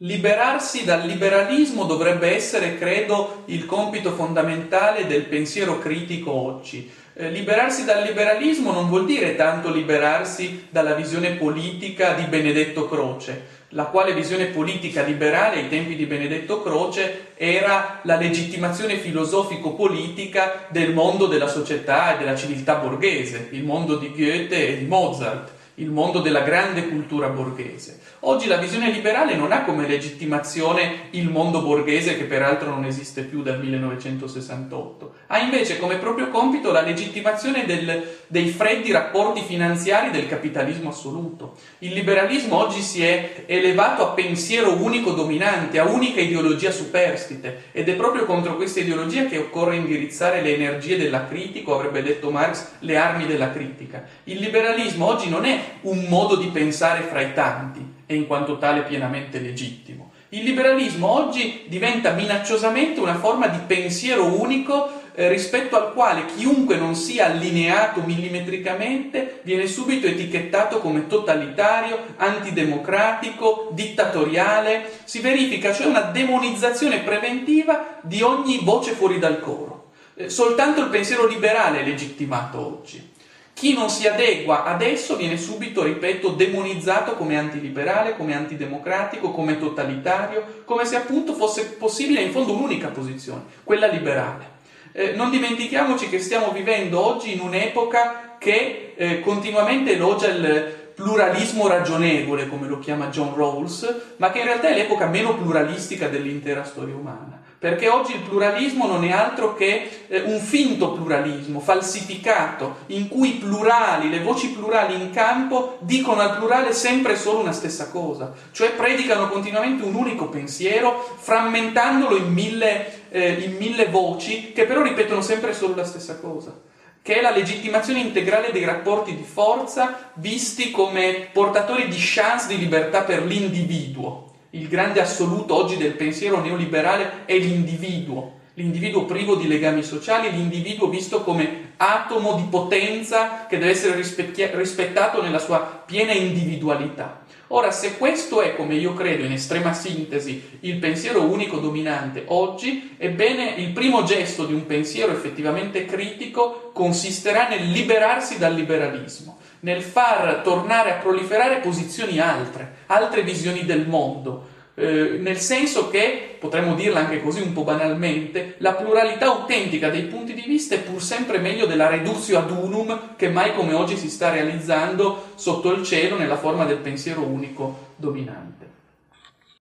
Liberarsi dal liberalismo dovrebbe essere, credo, il compito fondamentale del pensiero critico oggi. Liberarsi dal liberalismo non vuol dire tanto liberarsi dalla visione politica di Benedetto Croce, la quale visione politica liberale ai tempi di Benedetto Croce era la legittimazione filosofico-politica del mondo della società e della civiltà borghese, il mondo di Goethe e di Mozart, il mondo della grande cultura borghese. Oggi la visione liberale non ha come legittimazione il mondo borghese, che peraltro non esiste più dal 1968, ha invece come proprio compito la legittimazione dei freddi rapporti finanziari del capitalismo assoluto. Il liberalismo oggi si è elevato a pensiero unico dominante, a unica ideologia superstite, ed è proprio contro questa ideologia che occorre indirizzare le energie della critica, o avrebbe detto Marx, le armi della critica. Il liberalismo oggi non è un modo di pensare fra i tanti, e in quanto tale pienamente legittimo. Il liberalismo oggi diventa minacciosamente una forma di pensiero unico rispetto al quale chiunque non sia allineato millimetricamente viene subito etichettato come totalitario, antidemocratico, dittatoriale. Si verifica cioè una demonizzazione preventiva di ogni voce fuori dal coro. Soltanto il pensiero liberale è legittimato oggi. Chi non si adegua adesso viene subito, ripeto, demonizzato come antiliberale, come antidemocratico, come totalitario, come se appunto fosse possibile in fondo un'unica posizione, quella liberale. Non dimentichiamoci che stiamo vivendo oggi in un'epoca che continuamente elogia il pluralismo ragionevole, come lo chiama John Rawls, ma che in realtà è l'epoca meno pluralistica dell'intera storia umana. Perché oggi il pluralismo non è altro che un finto pluralismo, falsificato, in cui i plurali, le voci plurali in campo, dicono al plurale sempre solo una stessa cosa, cioè predicano continuamente un unico pensiero, frammentandolo in mille voci, che però ripetono sempre solo la stessa cosa, che è la legittimazione integrale dei rapporti di forza, visti come portatori di chance di libertà per l'individuo. Il grande assoluto oggi del pensiero neoliberale è l'individuo privo di legami sociali, l'individuo visto come atomo di potenza che deve essere rispettato nella sua piena individualità. Ora, se questo è, come io credo, in estrema sintesi, il pensiero unico dominante oggi, ebbene, il primo gesto di un pensiero effettivamente critico consisterà nel liberarsi dal liberalismo, nel far tornare a proliferare posizioni altre visioni del mondo, nel senso che, potremmo dirla anche così un po' banalmente, la pluralità autentica dei punti di vista è pur sempre meglio della reductio ad unum che mai come oggi si sta realizzando sotto il cielo nella forma del pensiero unico dominante.